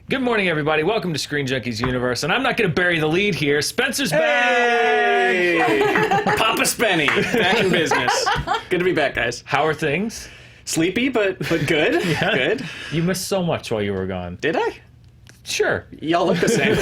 Good morning, everybody. Welcome to Screen Junkies Universe, and I'm not going to bury the lead here. Spencer's back! Papa Spenny, back in business. Good to be back, guys. How are things? Sleepy, but good. Yeah. Good. You missed so much while you were gone. Did I? Sure. Y'all look the same.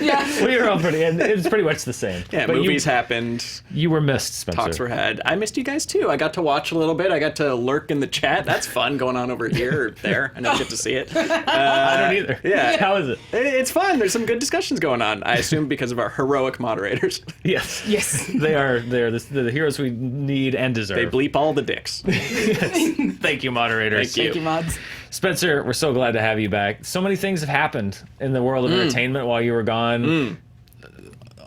Yeah. We were all pretty, and it was pretty much the same. Yeah, But movies happened. You were missed, Spencer. Talks were had. I missed you guys, too. I got to watch a little bit. I got to lurk in the chat. That's fun going on over here or there. I never get to see it. I don't either. Yeah. How is it? It's fun. There's some good discussions going on. I assume because of our heroic moderators. Yes. Yes. They are the heroes we need and deserve. They bleep all the dicks. Yes. Thank you, moderators. Thank Thank you, mods. Spencer, we're so glad to have you back. So many things have happened in the world of entertainment while you were gone.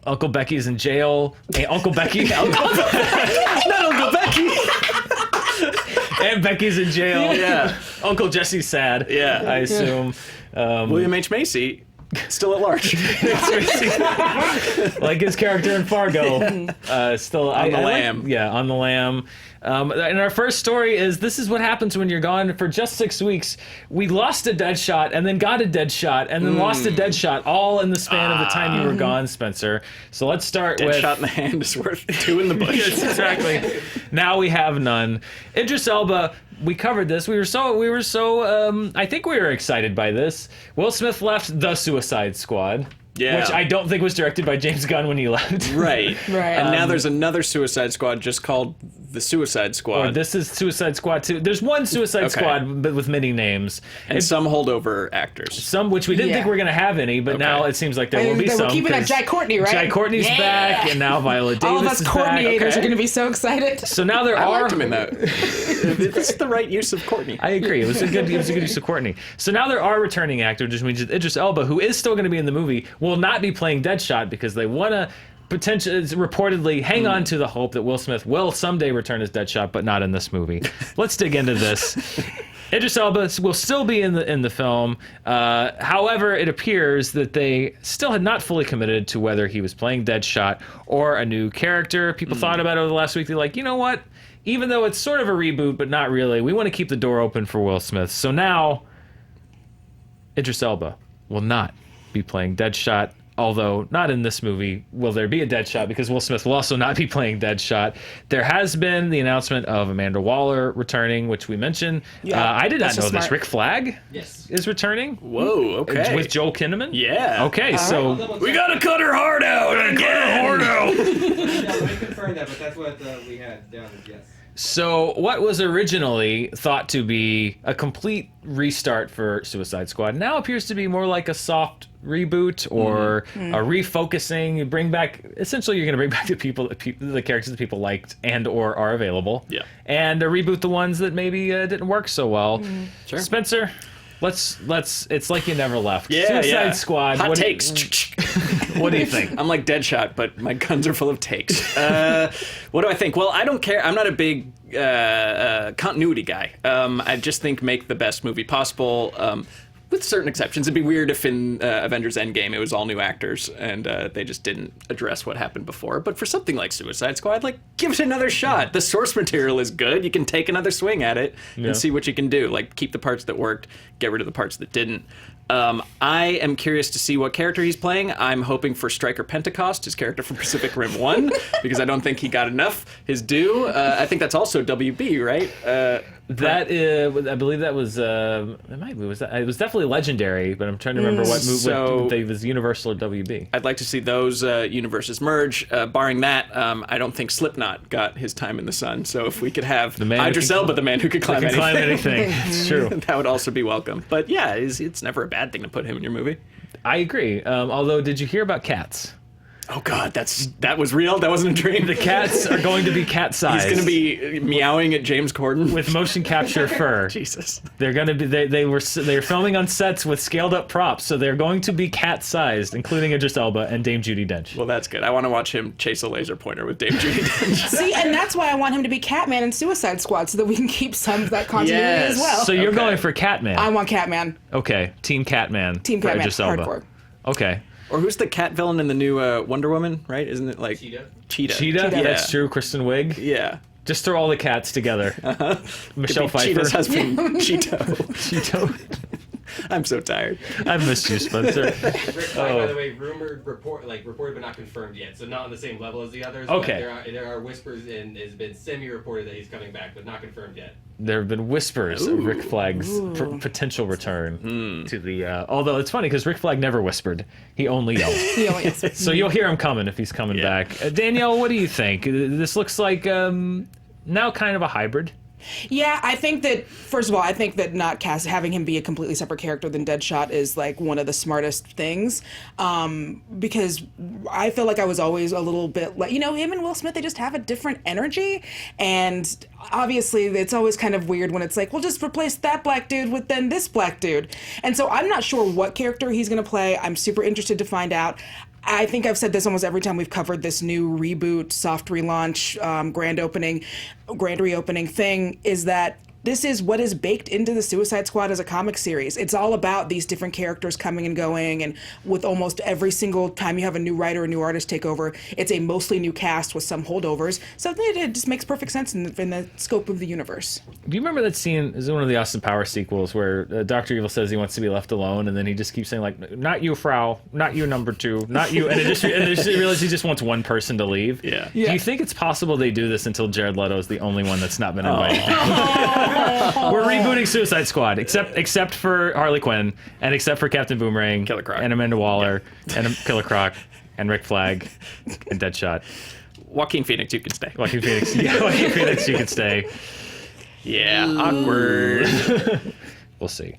Uncle Becky's in jail. Hey, Uncle Becky. Not Uncle Becky. And Becky's in jail. Yeah. Uncle Jesse's sad. Yeah. I assume. William H. Macy, still at large. Like his character in Fargo. Still On the lam. On the lam. And our first story is, this is what happens when you're gone for just 6 weeks. We lost a dead shot and then got a dead shot and then lost a dead shot all in the span of the time you were gone, Spencer. So let's start with... Dead shot in the hand is worth two in the bush. Yes, exactly. Now we have none. Idris Elba, we covered this. We were so I think we were excited by this. Will Smith left The Suicide Squad. Yeah. Which I don't think was directed by James Gunn when he left. Right. Right. And now there's another Suicide Squad just called The Suicide Squad. Or this is Suicide Squad 2. There's one Suicide Squad, but with many names. And some holdover actors. Some which we didn't think we were going to have any, but now it seems like there will be some. We're keeping that Jai Courtney, right? Jai Courtney's back, and now Viola Davis All of us is back. coordinators Okay. are going to be so excited. So now there I are... liked him in that. It's the right use of Courtney. I agree. It was a good use of Courtney. So now there are returning actors, which means Idris Elba, who is still going to be in the movie, will not be playing Deadshot because they want to reportedly hang on to the hope that Will Smith will someday return as Deadshot, but not in this movie. Let's dig into this. Idris Elba will still be in the film. However, it appears that they still had not fully committed to whether he was playing Deadshot or a new character. People thought about it over the last week. They're like, you know what? Even though it's sort of a reboot, but not really, we want to keep the door open for Will Smith. So now, Idris Elba will not be playing Deadshot. Although, not in this movie will there be a Deadshot, because Will Smith will also not be playing Deadshot. There has been the announcement of Amanda Waller returning, which we mentioned. Yeah, I did not that's know just this. smart. Rick Flag Yes. is returning. Whoa, okay. With Joel Kinnaman? Yeah. Okay, so... We gotta cut her heart out again. Yeah, let me confirm that, but that's what we had down as yes. So what was originally thought to be a complete restart for Suicide Squad now appears to be more like a soft reboot or a refocusing. You bring back, essentially you're going to bring back the characters that people liked and or are available. Yeah. And reboot the ones that maybe didn't work so well. Sure. Spencer, let's it's like you never left. Yeah, Suicide yeah. Squad. Hot what takes. What do you think? I'm like Deadshot, but my guns are full of takes. What do I think? Well, I don't care. I'm not a big continuity guy. I just think make the best movie possible. With certain exceptions. It'd be weird if in Avengers Endgame it was all new actors and they just didn't address what happened before. But for something like Suicide Squad, like, give it another shot. The source material is good. You can take another swing at it and see what you can do. Like, keep the parts that worked, get rid of the parts that didn't. I am curious to see what character he's playing. I'm hoping for Stryker Pentecost, his character from Pacific Rim 1, because I don't think he got enough his due. I think that's also WB, right? That is, I believe that was it might be, it was definitely Legendary, but I'm trying to remember what movie it was, Universal or WB. I'd like to see those universes merge. Barring that, I don't think Slipknot got his time in the sun. So if we could have Idris Elba, the man who could climb anything. It's true. That would also be welcome. But yeah, it's never a bad thing to put him in your movie. I agree. Although, did you hear about cats? Oh God, that was real. That wasn't a dream. The cats are going to be cat-sized. He's going to be meowing at James Corden with motion capture fur. Jesus. They're going to be. They're filming on sets with scaled-up props, so they're going to be cat-sized, including Idris Elba and Dame Judi Dench. Well, that's good. I want to watch him chase a laser pointer with Dame Judi Dench. See, and that's why I want him to be Catman in Suicide Squad, so that we can keep some of that continuity as well. So you're going for Catman. I want Catman. Okay, Team Catman. Team for Catman. Idris Elba. Hardcore. Okay. Or who's the cat villain in the new Wonder Woman, right? Isn't it like Cheetah? Cheetah? Yeah. That's true. Kristen Wiig. Yeah. Just throw all the cats together. Michelle Pfeiffer. Cheetah's husband, Cheeto. Cheeto. I'm so tired. I've missed you, Spencer. Rick Flag, by the way, reported but not confirmed yet, so not on the same level as the others. Okay. But there are whispers and it's been semi-reported that he's coming back, but not confirmed yet. There have been whispers of Rick Flag's potential return to the. Although it's funny because Rick Flag never whispered; he only yelled. He only is. So you'll hear him coming if he's coming back. Danielle, what do you think? This looks like now kind of a hybrid. Yeah, I think that, first of all, I think that not having him be a completely separate character than Deadshot is like one of the smartest things. Because I feel like I was always a little bit like, him and Will Smith, they just have a different energy. And obviously it's always kind of weird when it's like, well, just replace that black dude with then this black dude. And so I'm not sure what character he's going to play. I'm super interested to find out. I think I've said this almost every time we've covered this new reboot, soft relaunch, grand reopening thing, is that this is what is baked into the Suicide Squad as a comic series. It's all about these different characters coming and going, and with almost every single time you have a new writer or new artist take over, it's a mostly new cast with some holdovers. So it just makes perfect sense in the scope of the universe. Do you remember that scene? Is one of the Austin Powers sequels where Dr. Evil says he wants to be left alone, and then he just keeps saying like, "Not you, Frau. Not you, number two. Not you." And you realize he just wants one person to leave. Yeah. Do you think it's possible they do this until Jared Leto is the only one that's not been invited? We're rebooting Suicide Squad, except for Harley Quinn, and except for Captain Boomerang, Killer Croc. and Amanda Waller, and Killer Croc, and Rick Flag, and Deadshot. Joaquin Phoenix, you can stay. Joaquin Phoenix, you can stay. Yeah, awkward. We'll see.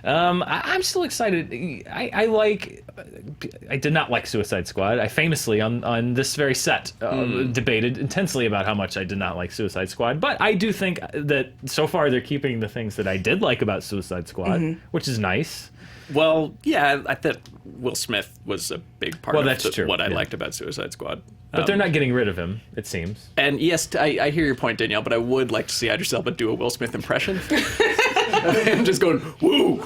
I'm still excited. I did not like Suicide Squad. I famously, on this very set, debated intensely about how much I did not like Suicide Squad. But I do think that so far they're keeping the things that I did like about Suicide Squad, which is nice. Well, yeah, I thought Will Smith was a big part of what I Yeah. liked about Suicide Squad. But they're not getting rid of him, it seems. And yes, I hear your point, Danielle, but I would like to see Idris Elba do a Will Smith impression. I'm just going, woo!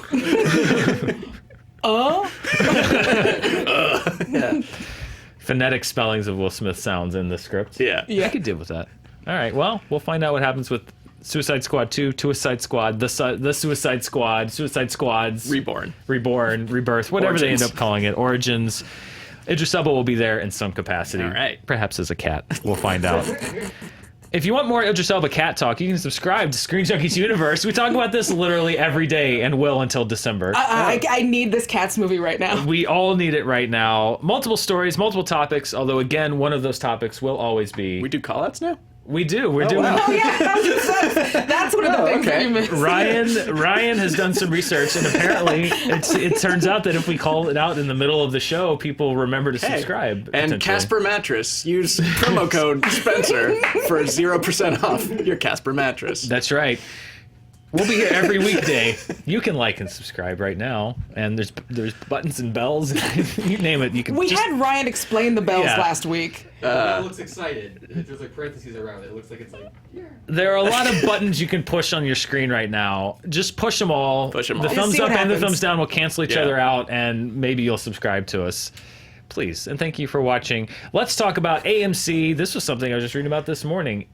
Yeah. Phonetic spellings of Will Smith sounds in the script. Yeah. I could deal with that. All right, well, we'll find out what happens with Suicide Squad 2, Suicide Squad, the Suicide Squad, Suicide Squads. Reborn, Rebirth, whatever Origins. they end up calling it. Origins. Idris Elba will be there in some capacity. All right. Perhaps as a cat. We'll find out. If you want more Idris Elba cat talk, you can subscribe to Screen Junkies Universe. We talk about this literally every day and will until December. I need this Cats movie right now. We all need it right now. Multiple stories, multiple topics, although again, one of those topics will always be... we do call-outs now? We do. We're doing... wow. Oh yeah, that's one of the things that you missed. Ryan has done some research, and apparently it turns out that if we call it out in the middle of the show, people remember to subscribe. And potentially. Casper Mattress. Use promo code Spencer for 0% off your Casper mattress. That's right. We'll be here every weekday. You can like and subscribe right now, and there's buttons and bells. You name it. You can. We had Ryan explain the bells last week. It looks excited. There's like parentheses around it. It looks like it's like, yeah. There are a lot of buttons you can push on your screen right now. Just push them all. Push them The all. thumbs See up what and the happens. thumbs down will cancel each other out, and maybe you'll subscribe to us. Please, and thank you for watching. Let's talk about AMC. This was something I was just reading about this morning.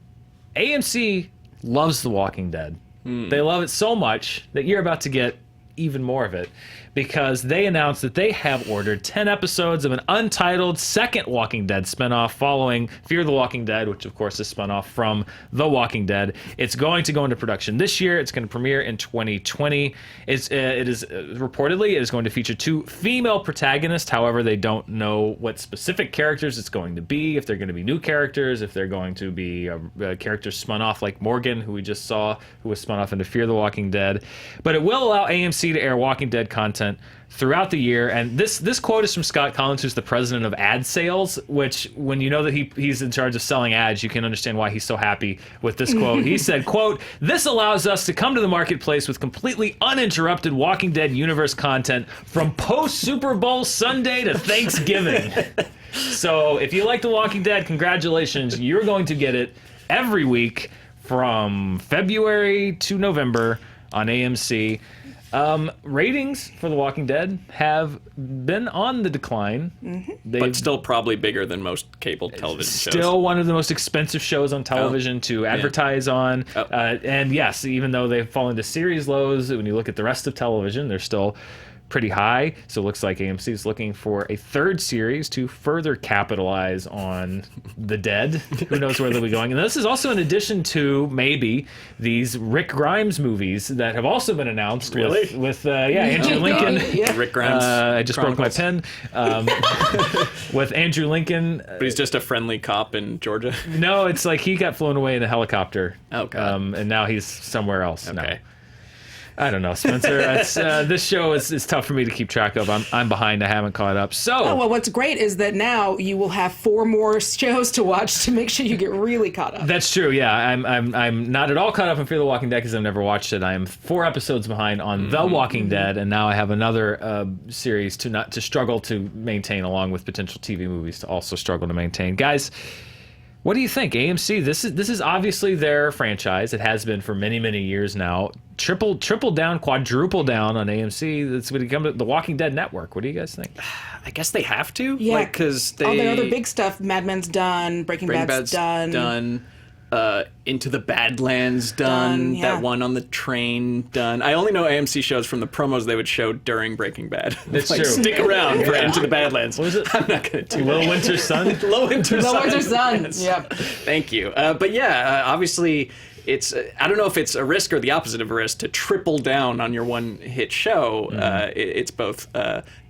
AMC loves The Walking Dead. They love it so much that you're about to get even more of it, because they announced that they have ordered 10 episodes of an untitled second Walking Dead spinoff following Fear the Walking Dead, which of course is spun off from The Walking Dead. It's going to go into production this year. It's going to premiere in 2020. It is reportedly it is going to feature 2 female protagonists. However, they don't know what specific characters it's going to be, if they're going to be new characters, if they're going to be characters spun off like Morgan, who we just saw, who was spun off into Fear the Walking Dead. But it will allow AMC to air Walking Dead content throughout the year. And this quote is from Scott Collins, who's the president of ad sales, which when you know that he's in charge of selling ads, you can understand why he's so happy with this quote. He said, quote, "This allows us to come to the marketplace with completely uninterrupted Walking Dead universe content from post-Super Bowl Sunday to Thanksgiving." So if you like The Walking Dead, congratulations. You're going to get it every week from February to November on AMC. Ratings for The Walking Dead have been on the decline. But still probably bigger than most cable television shows. Still one of the most expensive shows on television to advertise on. And yes, even though they've fallen to series lows, when you look at the rest of television, they're still pretty high. So it looks like AMC is looking for a third series to further capitalize on the dead. Who knows where they'll be going. And this is also in addition to maybe these Rick Grimes movies that have also been announced with Andrew Lincoln. Rick Grimes. I just broke my pen. With Andrew Lincoln. But he's just a friendly cop in Georgia. No, it's like he got flown away in a helicopter. Oh, God. And now he's somewhere else. Okay. Now. I don't know, Spencer. This show is tough for me to keep track of. I'm behind. I haven't caught up. So, well, what's great is that now you will have 4 more shows to watch to make sure you get really caught up. That's true. Yeah, I'm not at all caught up on Fear the Walking Dead because I've never watched it. I am 4 episodes behind on The Walking Dead, and now I have another series to struggle to maintain, along with potential TV movies to also struggle to maintain. Guys, what do you think? AMC, this is obviously their franchise. It has been for many, many years now. Triple down, quadruple down on AMC. That's when it comes to the Walking Dead network. What do you guys think? I guess they have to. Yeah, because all the other big stuff. Mad Men's done. Breaking Bad's done. Into the Badlands done. Yeah. That one on the train done. I only know AMC shows from the promos they would show during Breaking Bad. That's like, true. Stick around for Into the Badlands. What was it? I'm not going to do Little Winter Sun? Low Winter Sun. Yes. Yep. Thank you. But yeah, obviously, it's I don't know if it's a risk or the opposite of a risk to triple down on your one hit show. It's both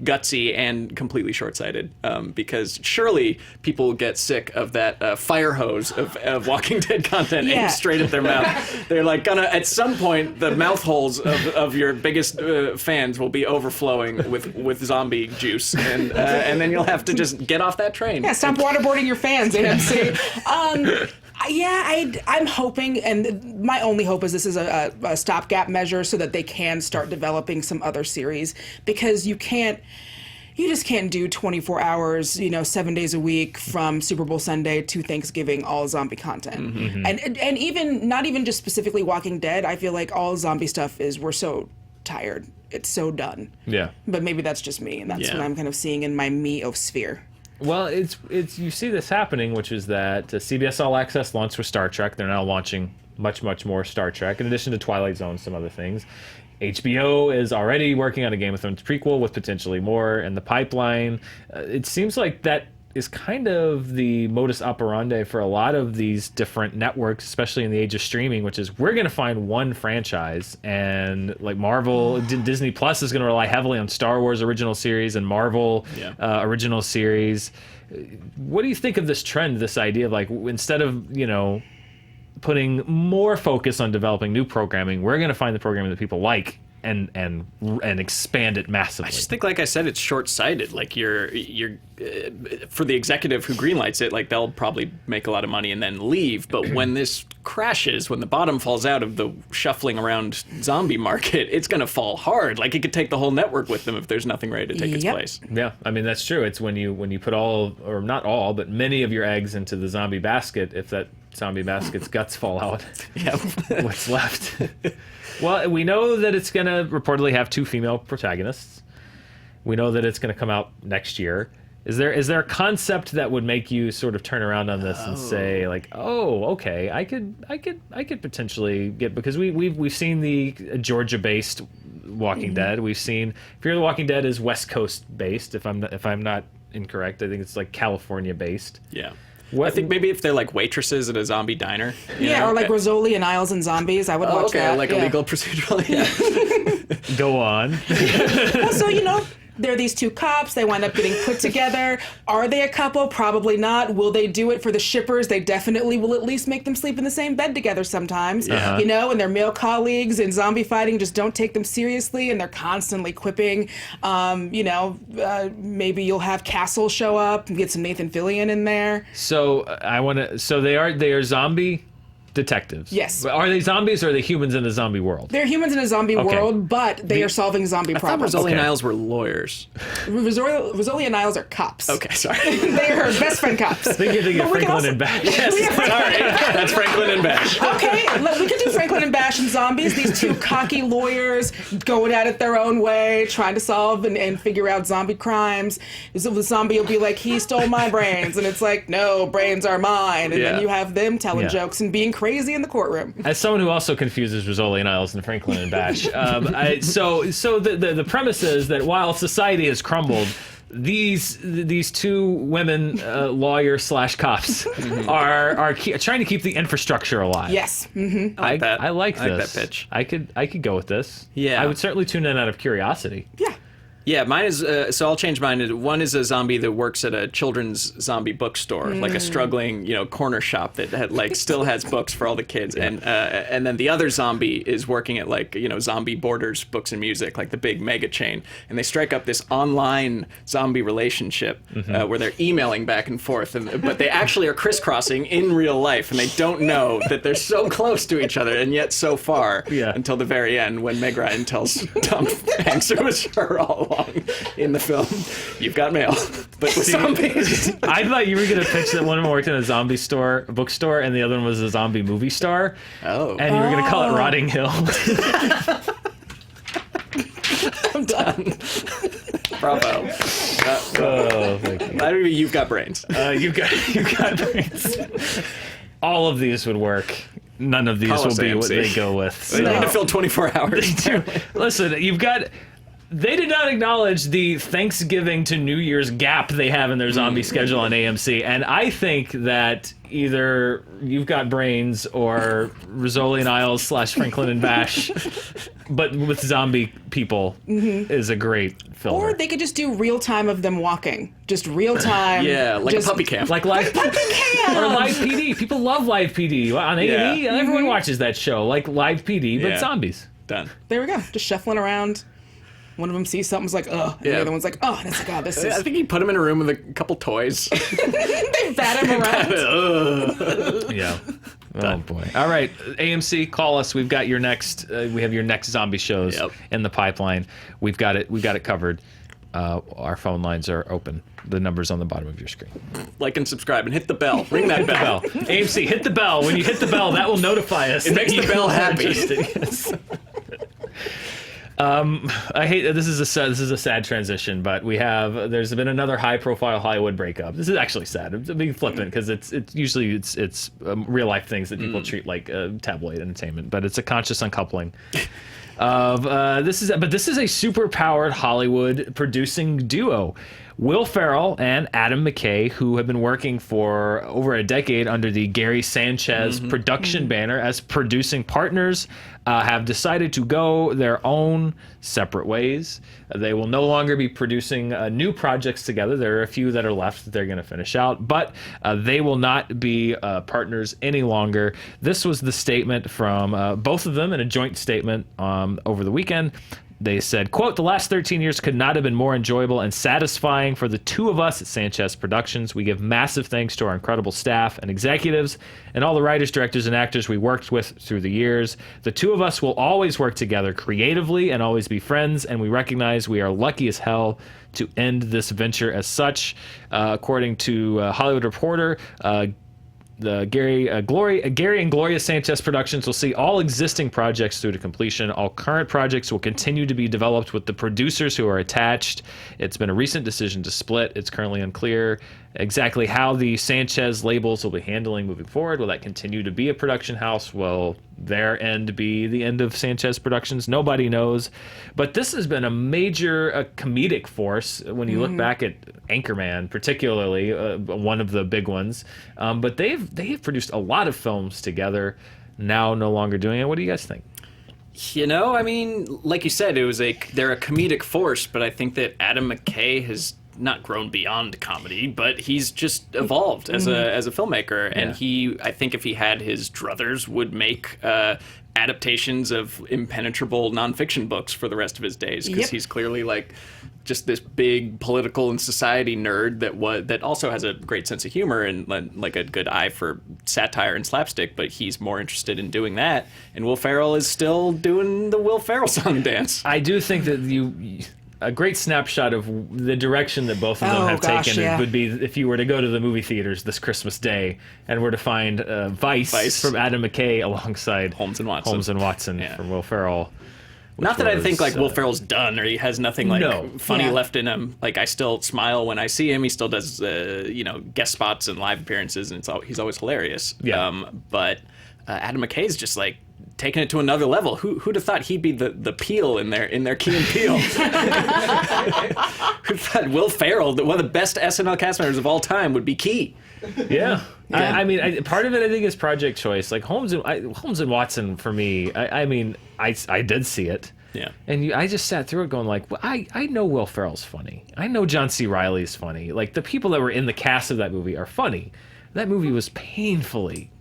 gutsy and completely short-sighted because surely people get sick of that fire hose of Walking Dead content aimed straight at their mouth. They're like gonna at some point the mouth holes of your biggest fans will be overflowing with zombie juice, and then you'll have to just get off that train. Yeah, stop waterboarding your fans, AMC. I'm hoping, and my only hope is this is a stopgap measure so that they can start developing some other series, because you just can't do 24 hours, 7 days a week from Super Bowl Sunday to Thanksgiving, all zombie content. And even, not even just specifically Walking Dead, I feel like all zombie stuff we're so tired. It's so done. Yeah. But maybe that's just me, and that's what I'm kind of seeing in my meosphere. Well, it's you see this happening, which is that CBS All Access launched with Star Trek. They're now launching much more Star Trek, in addition to Twilight Zone, some other things. HBO is already working on a Game of Thrones prequel with potentially more in the pipeline. It seems like that is kind of the modus operandi for a lot of these different networks, especially in the age of streaming, which is we're going to find one franchise, and like Marvel, Disney Plus is going to rely heavily on Star Wars original series and Marvel original series. What do you think of this trend, this idea of like, instead of, putting more focus on developing new programming, we're going to find the programming that people like and expand it massively? I just think, like I said, it's short-sighted. Like you're for the executive who greenlights it, like they'll probably make a lot of money and then leave. But when this crashes, when the bottom falls out of the shuffling around zombie market, it's going to fall hard. Like it could take the whole network with them if there's nothing ready to take its place. Yeah, I mean that's true. It's when you put all, or not all, but many of your eggs into the zombie basket. If that zombie basket's guts fall out, what's left? Well, we know that it's going to reportedly have 2 female protagonists. We know that it's going to come out next year. Is there a concept that would make you sort of turn around on this and say like, oh, okay, I could potentially get, because we've seen the Georgia-based Walking Dead. We've seen Fear the Walking Dead is West Coast based. If I'm not incorrect, I think it's like California based. Yeah. I think maybe if they're like waitresses at a zombie diner. Or like Rizzoli and Isles and Zombies. I would watch that. Like a legal procedural. Yeah. Go on. Well, so, there are these 2 cops. They wind up getting put together. Are they a couple? Probably not. Will they do it for the shippers? They definitely will at least make them sleep in the same bed together sometimes. And their male colleagues in zombie fighting just don't take them seriously, and they're constantly quipping. Maybe you'll have Castle show up and get some Nathan Fillion in there. So they are zombie detectives. Yes. Are they zombies or are they humans in a zombie world? They're humans in a zombie world, but they are solving zombie I thought problems. Rizzoli and Niles were lawyers. Rizzoli and Niles are cops. Okay, sorry. They are best friend cops. I think you're thinking of But we can Franklin also- and Bash. Yes, sorry. That's Franklin and Bash. Okay, look, we could do Franklin and Bash and zombies. These two cocky lawyers going at it their own way, trying to solve and figure out zombie crimes. So the zombie will be like, he stole my brains. And it's like, no, brains are mine. And Yeah. then you have them telling Yeah. jokes and being crazy in the courtroom. As someone who also confuses Rizzoli and Niles and Franklin and Bash, so the premise is that while society has crumbled, these two women lawyer/cops are trying to keep the infrastructure alive. Yes. Mm-hmm. I like that. I like I like this. that pitch. I could go with this. Yeah. I would certainly tune in out of curiosity. Yeah. Yeah, mine is, so I'll change mine. One is a zombie that works at a children's zombie bookstore, like a struggling, corner shop that still has books for all the kids. And then the other zombie is working at Zombie Borders Books and Music, like the big mega chain. And they strike up this online zombie relationship where they're emailing back and forth, but they actually are crisscrossing in real life, and they don't know that they're so close to each other and yet so far until the very end when Meg Ryan tells Tom Hanks it was her all along in the film. You've got mail, but with zombies. I thought you were going to pitch that one of them worked in a zombie store, a bookstore, and the other one was a zombie movie star. Oh. And you were going to call it Rotting Hill. I'm done. Bravo. Oh, thank you. That would be You've Got Brains. You've got brains. All of these would work. None of these Call will us be what AMC. they go with. They need to fill 24 hours. Listen, you've got. They did not acknowledge the Thanksgiving to New Year's gap they have in their zombie schedule on AMC, and I think that either You've Got Brains or Rizzoli and Niles / Franklin and Bash, but with zombie people, is a great film. Or they could just do real time of them walking. Just real time. Yeah, like just, a puppy camp. Like live or Live PD. People love Live PD on A&E. Yeah. Everyone watches that show, like Live PD, but Yeah. zombies. Done. There we go. Just shuffling around. One of them sees something's like, ugh. And Yeah. the other one's like, oh. And it's like, oh, this I is. think he put him in a room with a couple toys. They bat him around. Yeah. Oh boy. All right, AMC, call us. We've got your next. We have your next zombie shows in the pipeline. We've got it. We've got it covered. Our phone lines are open. The number's on the bottom of your screen. Like and subscribe and hit the bell. Ring that bell. AMC, hit the bell. When you hit the bell, that will notify us. It makes the bell happy. Yes. I hate this is a sad transition, but there's been another high-profile Hollywood breakup. This is actually sad. I'm being flippant because it's usually real life things that people treat like tabloid entertainment, but it's a conscious uncoupling. This is a super-powered Hollywood producing duo. Will Ferrell and Adam McKay, who have been working for over a decade under the Gary Sanchez production banner as producing partners, have decided to go their own separate ways. They will no longer be producing new projects together. There are a few that are left that they're going to finish out, but they will not be partners any longer. This was the statement from both of them in a joint statement over the weekend. They said, quote, "The last 13 years could not have been more enjoyable and satisfying for the two of us at Sanchez Productions. We give massive thanks to our incredible staff and executives and all the writers, directors, and actors we worked with through the years. The two of us will always work together creatively and always be friends, and we recognize we are lucky as hell to end this venture as such." According to Hollywood Reporter, the Gary and Gloria Sanchez Productions will see all existing projects through to completion. All current projects will continue to be developed with the producers who are attached. It's been a recent decision to split. It's currently unclear exactly how the Sanchez labels will be handling moving forward. Will that continue to be a production house? Will their end be the end of Sanchez Productions? Nobody knows. But this has been a major comedic force when you look back at Anchorman, particularly one of the big ones. But they've produced a lot of films together. Now no longer doing it. What do you guys think? I mean, like you said, they're a comedic force, but I think that Adam McKay has not grown beyond comedy, but he's just evolved as a filmmaker. And I think if he had his druthers, would make adaptations of impenetrable nonfiction books for the rest of his days, because he's clearly like just this big political and society nerd that also has a great sense of humor and like a good eye for satire and slapstick, but he's more interested in doing that. And Will Ferrell is still doing the Will Ferrell song and dance. I do think that a great snapshot of the direction that both of them have taken would be if you were to go to the movie theaters this Christmas Day and were to find Vice from Adam McKay alongside Holmes and Watson from Will Ferrell. Not that I think like Will Ferrell's done or he has nothing like funny left in him. Like I still smile when I see him. He still does guest spots and live appearances, and he's always hilarious. Yeah. But Adam McKay's just like taking it to another level. Who'd have thought he'd be the Peel in their Key and Peele? Who thought Will Ferrell, one of the best SNL cast members of all time, would be Key? Yeah. I mean, part of it I think is project choice. Like Holmes and Watson for me. I did see it. Yeah. And I just sat through it going like, well, I know Will Ferrell's funny. I know John C. Reilly's funny. Like the people that were in the cast of that movie are funny. That movie was painfully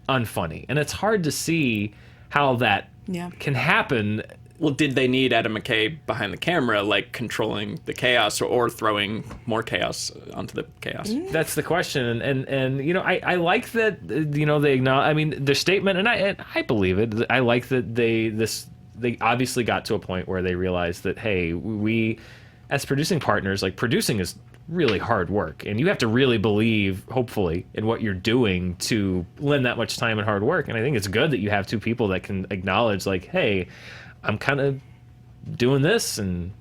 unfunny, and it's hard to see how that can happen. Well, did they need Adam McKay behind the camera, like controlling the chaos or throwing more chaos onto the chaos? That's the question, and I like that they acknowledge. I mean, their statement, and I believe it. I like that they obviously got to a point where they realized that hey, we as producing partners, like producing is really hard work, and you have to really believe, hopefully, in what you're doing to lend that much time and hard work. And I think it's good that you have two people that can acknowledge, like, hey, I'm kind of doing this, and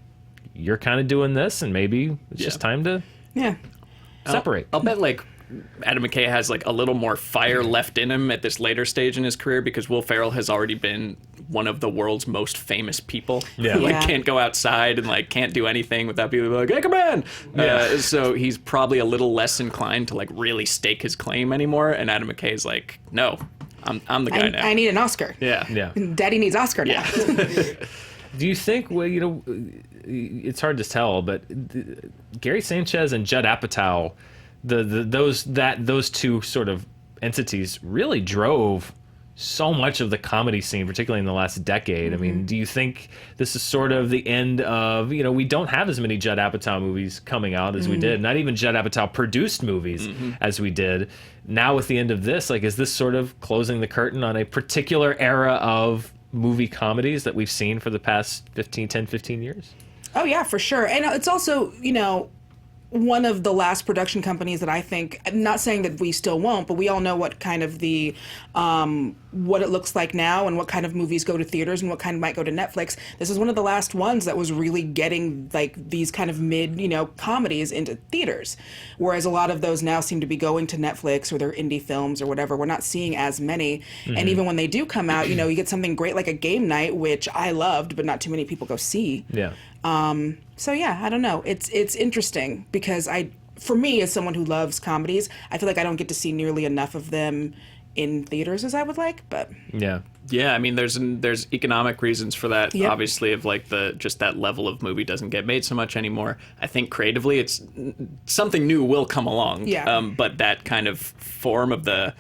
you're kind of doing this, and maybe it's just time to separate. I'll bet, like, Adam McKay has, like, a little more fire left in him at this later stage in his career because Will Ferrell has already been one of the world's most famous people who, like, can't go outside and, like, can't do anything without people like, hey, come on! So he's probably a little less inclined to, like, really stake his claim anymore, and Adam McKay's like, no, I'm the guy now. I need an Oscar. Yeah. Daddy needs Oscar now. Do you think, well, it's hard to tell, but Gary Sanchez and Judd Apatow, those two sort of entities really drove so much of the comedy scene, particularly in the last decade. I mean, do you think this is sort of the end of, we don't have as many Judd Apatow movies coming out as we did, not even Judd Apatow produced movies as we did. Now with the end of this, like, is this sort of closing the curtain on a particular era of movie comedies that we've seen for the past 15 years? Oh, yeah, for sure. And it's also, one of the last production companies that I think, I'm not saying that we still won't, but we all know what kind of what it looks like now and what kind of movies go to theaters and what kind might go to Netflix. This is one of the last ones that was really getting like these kind of mid, comedies into theaters. Whereas a lot of those now seem to be going to Netflix or they're indie films or whatever. We're not seeing as many. And even when they do come out, you get something great like a Game Night, which I loved, but not too many people go see. Yeah. So yeah, I don't know. It's interesting because for me, as someone who loves comedies, I feel like I don't get to see nearly enough of them in theaters as I would like. But yeah, I mean, there's economic reasons for that. Yep. Obviously, of like just that level of movie doesn't get made so much anymore. I think creatively, it's something new will come along. Yeah. But that kind of form of the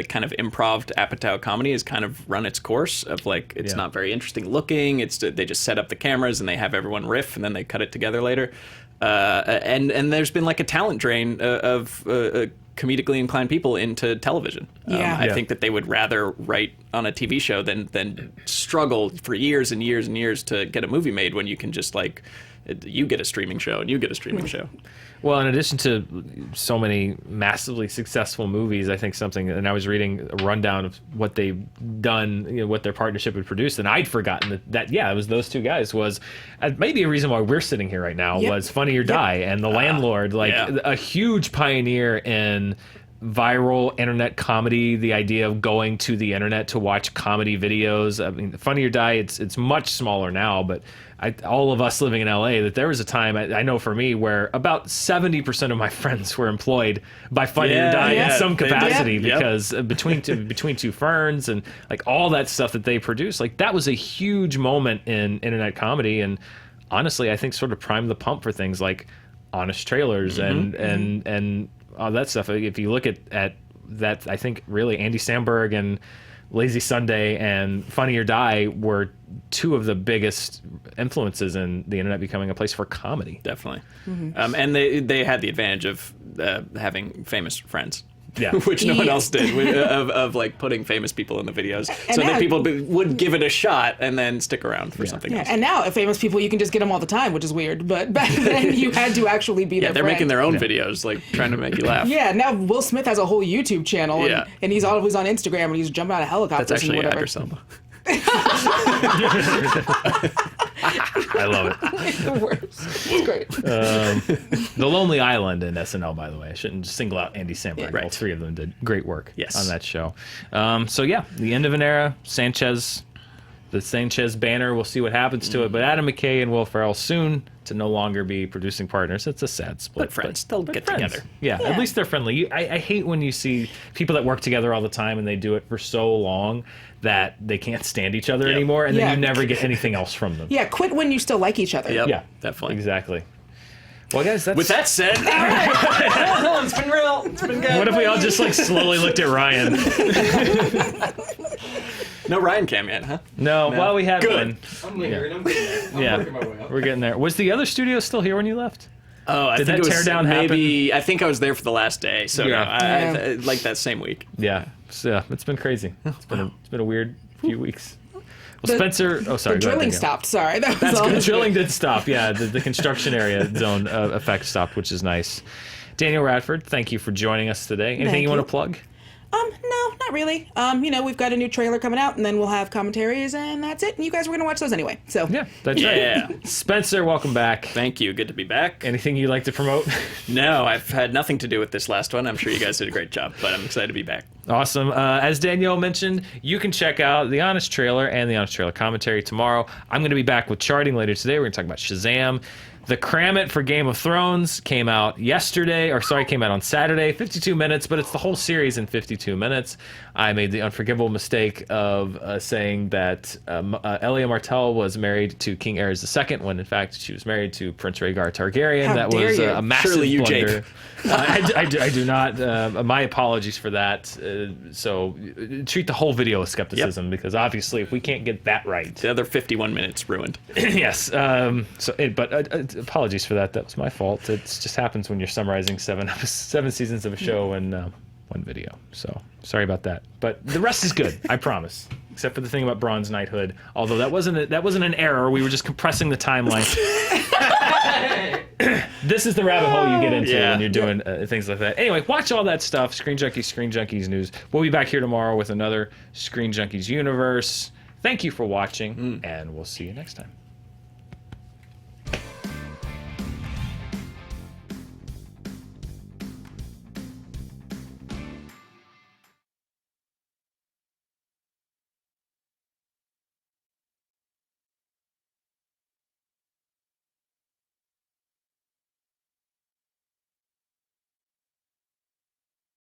kind of improv Apatow comedy has kind of run its course of like it's not very interesting looking. They just set up the cameras and they have everyone riff and then they cut it together later. And there's been like a talent drain of comedically inclined people into television. I think that they would rather write on a TV show than struggle for years and years and years to get a movie made when you can just like you get a streaming show and you get a streaming show. Well, in addition to so many massively successful movies, I think and I was reading a rundown of what they've done, what their partnership had produced, and I'd forgotten that it was those two guys was maybe a reason why we're sitting here right now was Funny or Die and The Landlord, a huge pioneer in viral internet comedy, the idea of going to the internet to watch comedy videos. I mean, Funny or Die, it's much smaller now, but all of us living in LA, that there was a time, I know for me, where about 70% of my friends were employed by Funny or Die in some capacity because between two ferns and like all that stuff that they produced, like that was a huge moment in internet comedy, and honestly, I think sort of primed the pump for things like Honest Trailers and all that stuff. If you look at that, I think really Andy Samberg and Lazy Sunday and Funny or Die were two of the biggest influences in the internet becoming a place for comedy. Definitely. And they had the advantage of having famous friends. Yeah. Which no one Yeah. else did, of like putting famous people in the videos, And so now- that people would give it a shot and then stick around for something Yeah, else. and now famous people you can just get them all the time, which is weird. But back then you had to actually be Yeah, their they're friend. making their own videos, like trying to make you laugh. Yeah, now Will Smith has a whole YouTube channel, and, Yeah. and he's always on Instagram, and he's jumping out of helicopters That's actually and whatever. Idris Elba. I love it. The worst. It's great. The Lonely Island in SNL, by the way. I shouldn't single out Andy Samberg. All Right. three of them did great work Yes. on that show. So yeah, the end of an era. The Sanchez banner. We'll see what happens to it. But Adam McKay and Will Ferrell soon to no longer be producing partners. It's a sad split. But friends, they'll get friends. together. Yeah, Yeah. at least they're friendly. I hate when you see people that work together all the time and they do it for so long that they can't stand each other Yep. anymore, and then Yeah. you never get anything else from them. Yeah, quit when you still like each other. Yep, Yeah, definitely. Exactly. Well, guys, that's... With that said, it's been real. It's been good. What if we all just like slowly looked at Ryan? No Ryan cam yet, huh? No, well, we had Good. one. I'm lingering. I'm getting there. I'm Yeah, working my way up. we're getting there. Was the other studio still here when you left? Oh, I Did think that it was teardown maybe. I think I was there for the last day, so Yeah. no, I like that same week. Yeah, so, it's been crazy. It's been a weird few weeks. Well, The- Spencer. Oh, sorry. The go ahead, drilling Danielle. stopped. Sorry, that was all. The drilling did stop. Yeah, the construction area zone effect stopped, which is nice. Danielle Radford, thank you for joining us today. Anything Thank you want you. to plug? No, not really. We've got a new trailer coming out, and then we'll have commentaries, and that's it. And you guys were gonna watch those anyway. So Yeah, that's Yeah. right. Spencer, welcome back. Thank you. Good to be back. Anything you'd like to promote? No, I've had nothing to do with this last one. I'm sure you guys did a great job, but I'm excited to be back. Awesome. As Danielle mentioned, you can check out the Honest Trailer and the Honest Trailer commentary tomorrow. I'm going to be back with charting later today. We're going to talk about Shazam. The Cram It for Game of Thrones came out came out on Saturday, 52 minutes, but it's the whole series in 52 minutes. I made the unforgivable mistake of saying that Elia Martell was married to King Aerys II, when in fact she was married to Prince Rhaegar Targaryen. How That dare was you. a massive Surely you blunder. jape. I do not. My apologies for that. So treat the whole video with skepticism, because obviously if we can't get that right, The other 51 minutes ruined. yes. But apologies for that. That was my fault. It just happens when you're summarizing seven seasons of a show in one video. So sorry about that. But the rest is good. I promise. Except for the thing about Bronze Knighthood. Although that wasn't an error. We were just compressing the timeline. This is the rabbit hole you get into Yeah. when you're doing things like that. Anyway, watch all that stuff. Screen Junkies news. We'll be back here tomorrow with another Screen Junkies universe. Thank you for watching, and we'll see you next time.